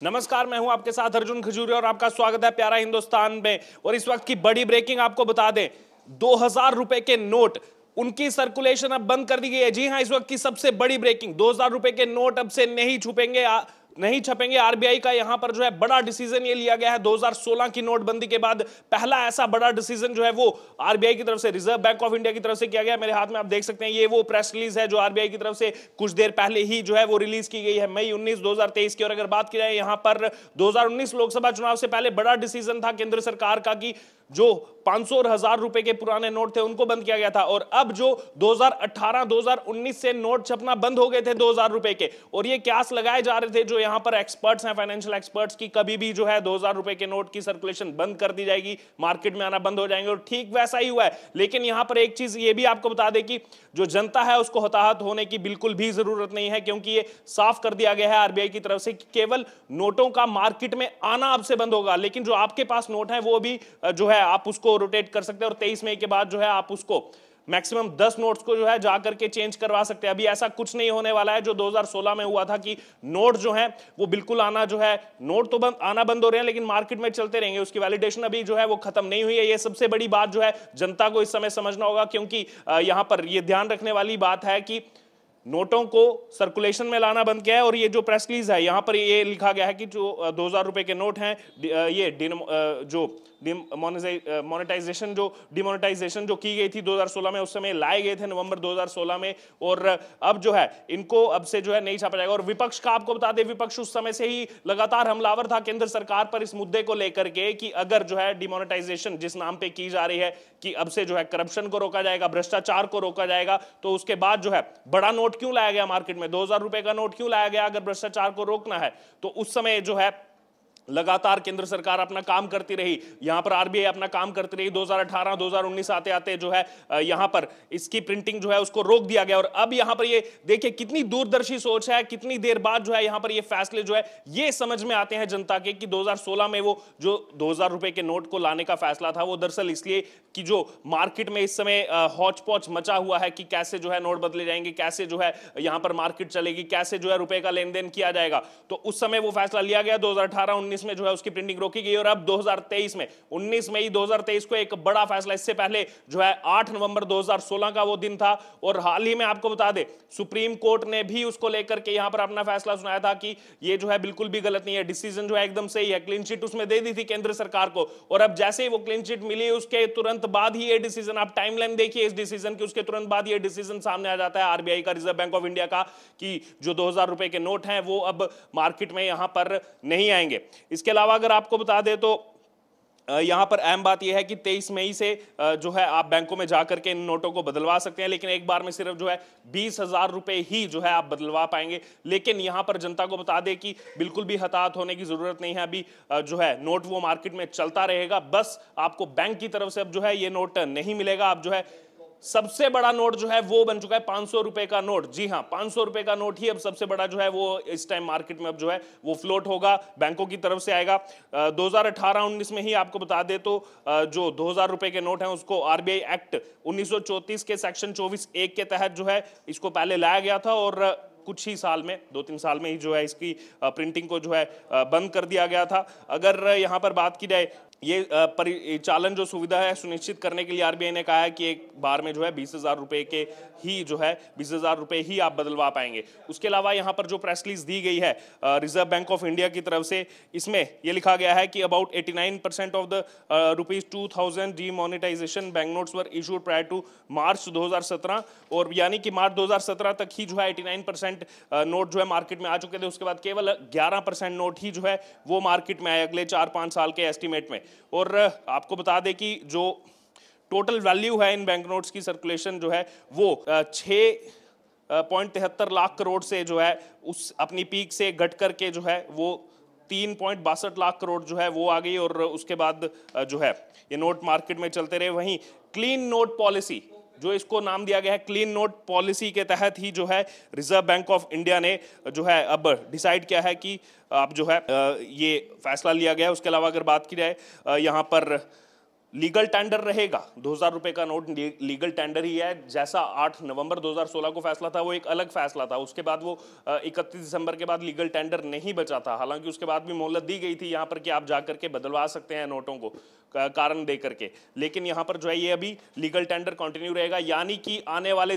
नमस्कार, मैं हूं आपके साथ अर्जुन खजूरिया और आपका स्वागत है प्यारा हिंदुस्तान में। और इस वक्त की बड़ी ब्रेकिंग आपको बता दें, 2000 रुपए के नोट उनकी सर्कुलेशन अब बंद कर दी गई है। जी हां, इस वक्त की सबसे बड़ी ब्रेकिंग, 2000 रुपए के नोट अब से नहीं छपेंगे। आरबीआई का यहां पर जो है बड़ा डिसीजन ये लिया गया है। 2016 की नोटबंदी के बाद पहला ऐसा बड़ा डिसीजन जो है वो आरबीआई की तरफ से, रिजर्व बैंक ऑफ इंडिया की तरफ से किया गया। मेरे हाथ में आप देख सकते हैं, ये वो प्रेस रिलीज है जो आरबीआई की तरफ से कुछ देर पहले ही जो है वो रिलीज की गई है, मई 19 2023 की। और अगर बात की जाए यहां पर 2019 लोकसभा चुनाव से पहले बड़ा डिसीजन था केंद्र सरकार का कि जो 500 और 1000 रुपए के पुराने नोट थे उनको बंद किया गया था। और अब जो 2018 2019 से नोट छपना बंद हो गए थे 2000 रुपए के, और ये क्यास लगाए जा रहे थे जो यहां पर एक्सपर्ट्स हैं, फाइनेंशियल एक्सपर्ट्स, की कभी भी जो है 2000 रुपए के नोट की सर्कुलेशन बंद कर दी जाएगी, मार्केट में आना बंद हो जाएंगे। और ठीक वैसा ही हुआ है। लेकिन यहां पर एक चीज ये भी आपको बता दें कि जो जनता है उसको हताहत होने की बिल्कुल भी जरूरत नहीं है, क्योंकि ये साफ कर दिया गया है आरबीआई की तरफ से कि केवल नोटों का मार्केट में आना अब से बंद होगा। लेकिन जो आपके पास नोट है वो भी जो है आप उसको रोटेट कर सकते हैं, और 23 मई के बाद जो है आप उसको मैक्सिमम 10 नोट्स को जो है जाकर के चेंज करवा सकते हैं। अभी ऐसा कुछ नहीं होने वाला है जो 2016 में हुआ था कि नोट जो है वो बिल्कुल आना जो है, नोट तो आना बंद हो रहे हैं लेकिन मार्केट में चलते रहेंगे, उसकी वैलिडेशन अभी जो है वो खत्म नहीं हुई है। ये सबसे बड़ी बात जो है जनता को इस समय समझना होगा, क्योंकि यहां पर ये ध्यान रखने वाली बात है कि नोटों को सर्कुलेशन में लाना बंद किया है। और ये जो प्रेस रिलीज है यहां पर ये लिखा गया है कि जो 2000 रुपए के नोट हैं, ये जो मोनेटाइजेशन डिमोनेटाइजेशन जो की गई थी 2016 में, उस समय लाए गए थे नवंबर 2016 में, और अब जो है इनको अब से जो है नहीं छापा जाएगा। और विपक्ष का आपको बता दें, विपक्ष उस समय से ही लगातार हमलावर था केंद्र सरकार पर इस मुद्दे को लेकर के कि अगर जो है डिमोनेटाइजेशन जिस नाम पे की जा रही है कि अब से जो है करप्शन को रोका जाएगा, भ्रष्टाचार को रोका जाएगा, तो उसके बाद जो है बड़ा नोट क्यों लाया गया मार्केट में, 2000 रुपए का नोट क्यों लाया गया अगर भ्रष्टाचार को रोकना है। तो उस समय जो है लगातार केंद्र सरकार अपना काम करती रही, यहां पर आरबीआई अपना काम करती रही। 2018 2019 आते आते जो है यहां पर इसकी प्रिंटिंग जो है उसको रोक दिया गया। और अब यहां पर ये देखिए कितनी दूरदर्शी सोच है, कितनी देर बाद जो है यहां पर ये फैसले जो है ये समझ में आते हैं जनता के कि 2016 में वो जो 2000 रुपए के नोट को लाने का फैसला था वो दरअसल इसलिए कि जो मार्केट में इस समय हौच पौच मचा हुआ है कि कैसे जो है नोट बदले जाएंगे, कैसे जो है यहां पर मार्केट चलेगी, कैसे जो है रुपए का लेन देन किया जाएगा। तो उस समय वो फैसला लिया गया, 2018-19 में जो है उसकी प्रिंटिंग रोकी गई। और अब 2023 में 19 मई 2023 को एक बड़ा फैसला, इससे पहले जो है 8 नवंबर 2016 का वो दिन था, और हाल ही में आपको बता दें सुप्रीम कोर्ट ने भी उसको लेकर के यहां पर अपना फैसला सुनाया था कि ये जो है बिल्कुल भी गलत नहीं है, डिसीजन जो है एकदम सही है। क्लीन चिट उसमें दे दी थी केंद्र सरकार को, और अब जैसे ही वो क्लीन चिट मिली उसके तुरंत बाद ही ये डिसीजन, आप टाइमलाइन देखिए इस डिसीजन की, उसके तुरंत बाद ये डिसीजन सामने आ जाता है आरबीआई का, रिजर्व बैंक ऑफ इंडिया का, कि जो 2000 रुपए के नोट हैं वो अब मार्केट में यहां पर नहीं आएंगे। इसके अलावा अगर आपको बता दें तो यहां पर अहम बात यह है कि 23 मई से जो है आप बैंकों में जाकर के इन नोटों को बदलवा सकते हैं, लेकिन एक बार में सिर्फ जो है 20,000 रुपए ही जो है आप बदलवा पाएंगे। लेकिन यहां पर जनता को बता दें कि बिल्कुल भी हताहत होने की जरूरत नहीं है। अभी जो है नोट वो मार्केट में चलता रहेगा, बस आपको बैंक की तरफ से अब जो है ये नोट नहीं मिलेगा। अब जो है सबसे बड़ा नोट जो है वो बन चुका है 500 रुपए का नोट। जी हां, 500 रुपए का नोट ही अब सबसे बड़ा जो है वो इस टाइम मार्केट में अब जो है वो फ्लोट होगा, बैंकों की तरफ से आएगा। 2018-19 में ही आपको बता दे तो जो 2000 रुपए के नोट हैं उसको आरबीआई एक्ट 1934 के सेक्शन 24(1) के तहत जो है इसको पहले लाया गया था, और कुछ ही साल में, 2-3 साल में ही जो है इसकी प्रिंटिंग को जो है बंद कर दिया गया था। अगर यहां पर बात की जाए, ये परिचालन जो सुविधा है सुनिश्चित करने के लिए आरबीआई ने कहा है कि एक बार में जो है 20,000 रुपए के ही जो है 20,000 रुपए ही आप बदलवा पाएंगे। उसके अलावा यहां पर जो प्रेस रिलीज दी गई है रिजर्व बैंक ऑफ इंडिया की तरफ से, इसमें यह लिखा गया है कि about 89% of the ₹2000 demonetisation bank notes were issued prior to March 2017, और यानी कि मार्च 2017 तक ही जो है 89% नोट जो है मार्केट में आ चुके थे। उसके बाद केवल 11% नोट ही जो है वो मार्केट में आए अगले 4-5 साल के एस्टिमेट में। और आपको बता दें कि जो टोटल वैल्यू है इन बैंक नोट्स की सर्कुलेशन जो है वो 6.73 लाख करोड़ से जो है उस अपनी पीक से घट करके जो है वो 3.62 लाख करोड़ जो है वो आ गई। और उसके बाद जो है ये नोट मार्केट में चलते रहे। वहीं क्लीन नोट पॉलिसी, जो इसको नाम दिया गया है क्लीन नोट पॉलिसी, के तहत ही जो है रिजर्व बैंक ऑफ इंडिया ने जो है अब डिसाइड किया है कि अब जो है ये फैसला लिया गया है। उसके अलावा अगर बात की जाए यहाँ पर लीगल टेंडर रहेगा। 2000 रुपए का नोट लीगल टेंडर ही है। जैसा 8 नवंबर 2016 को फैसला था, वो एक अलग फैसला था। उसके बाद वो 31 दिसंबर के बाद लीगल टेंडर नहीं बचा था। हालांकि उसके बाद भी मोहलत दी गई थी यहाँ पर कि आप जाकर के बदलवा सकते हैं नोटों को कारण दे करके, लेकिन यहाँ पर जो है ये अभी लीगल टेंडर कंटिन्यू रहेगा। यानी कि आने वाले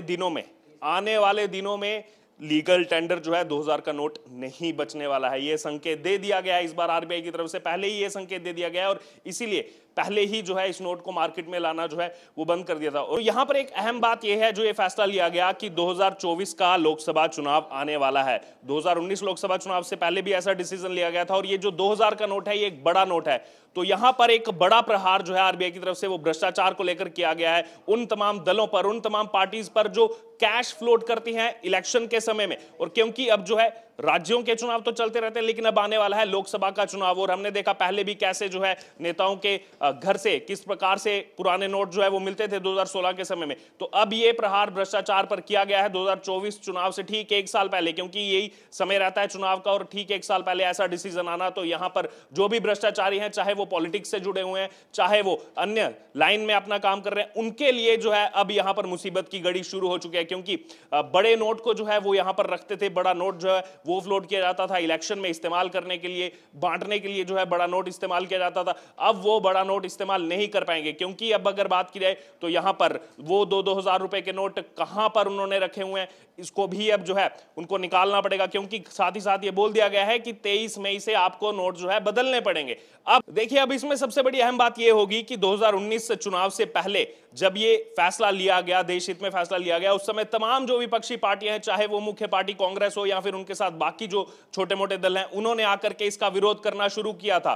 दिनों में लीगल टेंडर जो है 2000 का नोट नहीं बचने वाला है। यह संकेत दे दिया गया है इस बार आरबीआई की तरफ से, पहले ही यह संकेत दे दिया गया है और इसीलिए पहले ही जो है इस नोट को मार्केट में लाना जो है वो बंद कर दिया था। और यहां पर एक अहम बात यह है जो ये फैसला लिया गया कि 2024 का लोकसभा चुनाव आने वाला है। 2019 लोकसभा चुनाव से पहले भी ऐसा डिसीजन लिया गया था और ये जो 2000 का नोट है ये एक बड़ा नोट है। तो यहां पर एक बड़ा प्रहार जो है आरबीआई की तरफ से वो भ्रष्टाचार को लेकर किया गया है उन तमाम दलों पर, उन तमाम पार्टीज पर जो कैश फ्लोट करती हैं इलेक्शन के समय में। और क्योंकि अब जो है राज्यों के चुनाव तो चलते रहते हैं, लेकिन अब आने वाला है लोकसभा का चुनाव और हमने देखा पहले भी कैसे जो है नेताओं के घर से किस प्रकार से पुराने नोट जो है वो मिलते थे 2016 के समय में। तो अब ये प्रहार भ्रष्टाचार पर किया गया है 2024 चुनाव से ठीक एक साल पहले, क्योंकि यही समय रहता है चुनाव का और ठीक एक साल पहले ऐसा डिसीजन आना। तो यहां पर जो भी भ्रष्टाचारी हैं, चाहे वो पॉलिटिक्स से जुड़े हुए हैं, चाहे वो अन्य लाइन में अपना काम कर रहे हैं, उनके लिए जो है अब यहां पर मुसीबत की घड़ी शुरू हो चुकी है। क्योंकि बड़े नोट को जो है वो यहां पर रखते थे, बड़ा नोट जो है वो फ्लोट किया जाता था इलेक्शन में इस्तेमाल करने के लिए, बांटने के लिए जो है बड़ा नोट इस्तेमाल किया जाता था। अब वो बड़ा नोट इस्तेमाल नहीं कर पाएंगे, क्योंकि अब अगर बात की जाए तो यहां पर वो 2-2000 रुपए के नोट कहां पर उन्होंने रखे हुए हैं, इसको भी अब जो है उनको निकालना पड़ेगा। क्योंकि साथ ही साथ ये बोल दिया गया है कि 23 मई से आपको नोट जो है बदलने पड़ेंगे। अब देखिए, अब इसमें सबसे बड़ी अहम बात यह होगी कि 2019 चुनाव से पहले जब ये फैसला लिया गया, देश हित में फैसला लिया गया, उस समय तमाम जो विपक्षी पार्टियां हैं, चाहे वो मुख्य पार्टी कांग्रेस हो या फिर उनके साथ बाकी जो छोटे मोटे दल हैं, उन्होंने आकर के इसका विरोध करना शुरू किया था।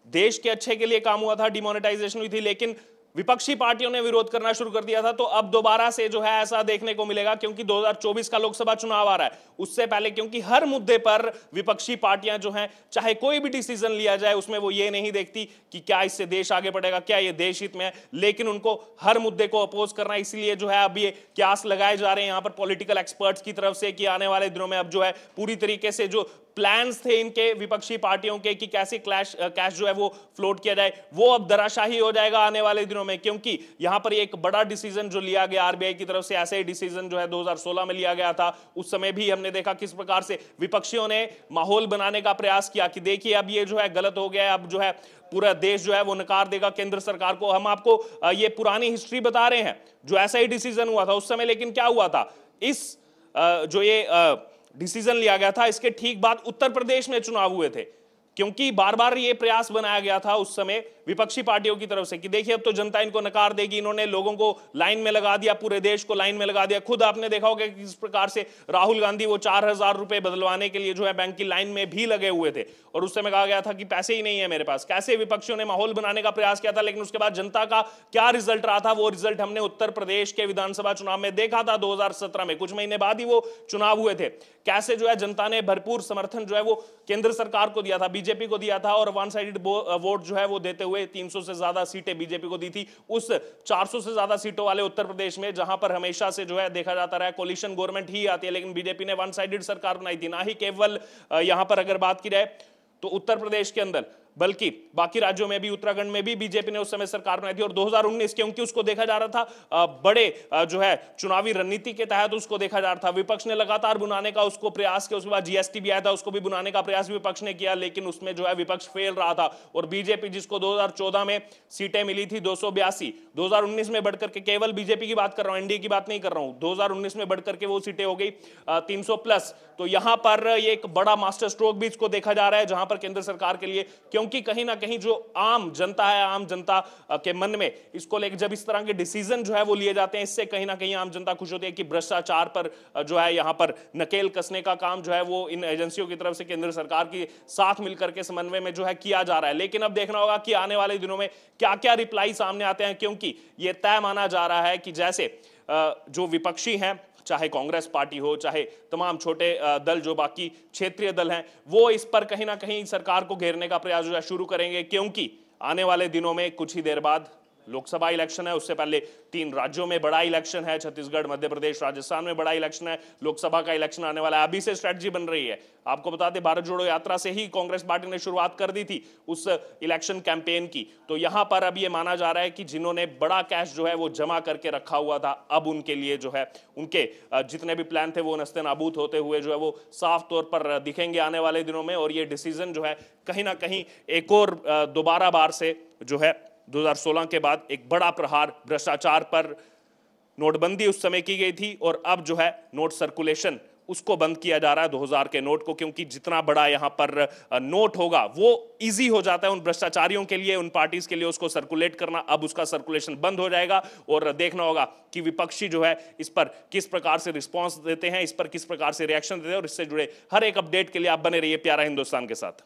देश के अच्छे के लिए काम हुआ था, डिमोनेटाइजेशन हुई थी, लेकिन विपक्षी पार्टियों ने विरोध करना शुरू कर दिया था। तो अब दोबारा से जो है ऐसा देखने को मिलेगा, क्योंकि 2024 का लोकसभा चुनाव आ रहा है, उससे पहले, क्योंकि हर मुद्दे पर विपक्षी पार्टियां जो हैं, चाहे कोई भी डिसीजन लिया जाए उसमें वो ये नहीं देखती कि क्या इससे देश आगे बढ़ेगा, क्या ये देश हित में है, लेकिन उनको हर मुद्दे को अपोज करना। इसलिए जो है अब ये क्यास लगाए जा रहे हैं यहां पर पॉलिटिकल एक्सपर्ट्स की तरफ से कि आने वाले दिनों में अब जो है पूरी तरीके से जो प्लान्स थे इनके विपक्षी पार्टियों के कि कैसे कैश जो है वो फ्लोट किया जाए, वो अब धराशाही हो जाएगा आने वाले दिनों में। क्योंकि यहां पर एक बड़ा डिसीजन जो लिया गया आरबीआई की तरफ से, ऐसे ही डिसीजन जो है 2016 में लिया गया था। उस समय भी हमने देखा किस प्रकार से विपक्षियों ने माहौल बनाने का प्रयास किया कि देखिए अब ये जो है गलत हो गया है, अब जो है पूरा देश जो है वो नकार देगा केंद्र सरकार को। हम आपको ये पुरानी हिस्ट्री बता रहे हैं, जो ऐसा ही डिसीजन हुआ था उस समय। लेकिन क्या हुआ था, इस जो ये डिसीजन लिया गया था, इसके ठीक बाद उत्तर प्रदेश में चुनाव हुए थे। क्योंकि बार बार ये प्रयास बनाया गया था उस समय विपक्षी पार्टियों की तरफ से कि देखिए अब तो जनता इनको नकार देगी। इन्होंने लोगों को लाइन में लगा दिया, पूरे देश को लाइन में लगा दिया। खुद आपने देखा होगा कि किस प्रकार से राहुल गांधी वो 4000 रुपए बदलवाने के लिए जो है बैंक की लाइन में भी लगे हुए थे, और उस समय कहा गया था कि पैसे ही नहीं है मेरे पास। कैसे विपक्षियों ने माहौल बनाने का प्रयास किया था, लेकिन उसके बाद जनता का क्या रिजल्ट रहा था, वो रिजल्ट हमने उत्तर प्रदेश के विधानसभा चुनाव में देखा था 2017 में। कुछ महीने बाद ही वो चुनाव हुए थे। कैसे जो है जनता ने भरपूर समर्थन जो है वो केंद्र सरकार को दिया था, बीजेपी को दिया था, और वन साइडेड वोट जो है वो देते हुए 300 से ज्यादा सीटें बीजेपी को दी थी उस 400 से ज्यादा सीटों वाले उत्तर प्रदेश में, जहां पर हमेशा से जो है देखा जाता रहा कोलिशन गवर्नमेंट ही आती है। लेकिन बीजेपी ने वन साइडेड सरकार बनाई थी। ना ही केवल यहां पर अगर बात की जाए तो उत्तर प्रदेश के अंदर, बल्कि बाकी राज्यों में भी, उत्तराखंड में भी बीजेपी ने उस समय सरकार बनाई थी। और 2019 क्योंकि उसको देखा जा रहा था बड़े जो है चुनावी रणनीति के तहत उसको देखा जा रहा था, विपक्ष ने लगातार बुनाने का उसको प्रयास किया। उसके बाद जीएसटी भी आया था, उसको भी बुनाने का प्रयास विपक्ष ने किया, लेकिन उसमें जो है विपक्ष फेल रहा था। और बीजेपी, जिसको 2014 में सीटें मिली थी 282, 2019 में बढ़कर के, केवल बीजेपी की बात कर रहा हूं, एनडीए की बात नहीं कर रहा हूं, 2019 में बढ़कर के वो सीटें हो गई 300 प्लस। तो यहां पर एक बड़ा मास्टर स्ट्रोक भी इसको देखा जा रहा है, जहां पर केंद्र सरकार के लिए, क्योंकि कहीं ना कहीं जो आम जनता है, आम जनता के मन में इसको लेकर जब इस तरह के डिसीजन जो है वो लिए जाते हैं, इससे कहीं ना कहीं आम जनता खुश होती है कि भ्रष्टाचार पर जो है यहां पर नकेल कसने का काम जो है वो इन एजेंसियों की तरफ से केंद्र सरकार के साथ मिलकर के समन्वय में जो है किया जा रहा है। लेकिन अब देखना होगा कि आने वाले दिनों में क्या क्या रिप्लाई सामने आते हैं, क्योंकि यह तय माना जा रहा है कि जैसे जो विपक्षी हैं, चाहे कांग्रेस पार्टी हो, चाहे तमाम छोटे दल जो बाकी क्षेत्रीय दल हैं, वो इस पर कहीं ना कहीं सरकार को घेरने का प्रयास जो है शुरू करेंगे। क्योंकि आने वाले दिनों में कुछ ही देर बाद लोकसभा इलेक्शन है, उससे पहले 3 राज्यों में बड़ा इलेक्शन है, छत्तीसगढ़, मध्य प्रदेश, राजस्थान में बड़ा इलेक्शन है, लोकसभा का इलेक्शन आने वाला है। अभी से स्ट्रेटजी बन रही है। आपको बता दें, भारत जोड़ो यात्रा से ही कांग्रेस पार्टी ने शुरुआत कर दी थी उस इलेक्शन कैंपेन की। तो यहां पर अब ये माना जा रहा है कि जिन्होंने बड़ा कैश जो है वो जमा करके रखा हुआ था, अब उनके लिए जो है उनके जितने भी प्लान थे वो नस्ते नाबूद होते हुए जो है वो साफ तौर पर दिखेंगे आने वाले दिनों में। और ये डिसीजन जो है कहीं ना कहीं एक और दोबारा बार से जो है 2016 के बाद एक बड़ा प्रहार भ्रष्टाचार पर, नोटबंदी उस समय की गई थी और अब जो है नोट सर्कुलेशन उसको बंद किया जा रहा है 2000 के नोट को, क्योंकि जितना बड़ा यहां पर नोट होगा वो इजी हो जाता है उन भ्रष्टाचारियों के लिए, उन पार्टीज के लिए उसको सर्कुलेट करना। अब उसका सर्कुलेशन बंद हो जाएगा और देखना होगा कि विपक्षी जो है इस पर किस प्रकार से रिस्पॉन्स देते हैं, इस पर किस प्रकार से रिएक्शन देते हैं। और इससे जुड़े हर एक अपडेट के लिए आप बने रहिए प्यारा हिंदुस्तान के साथ।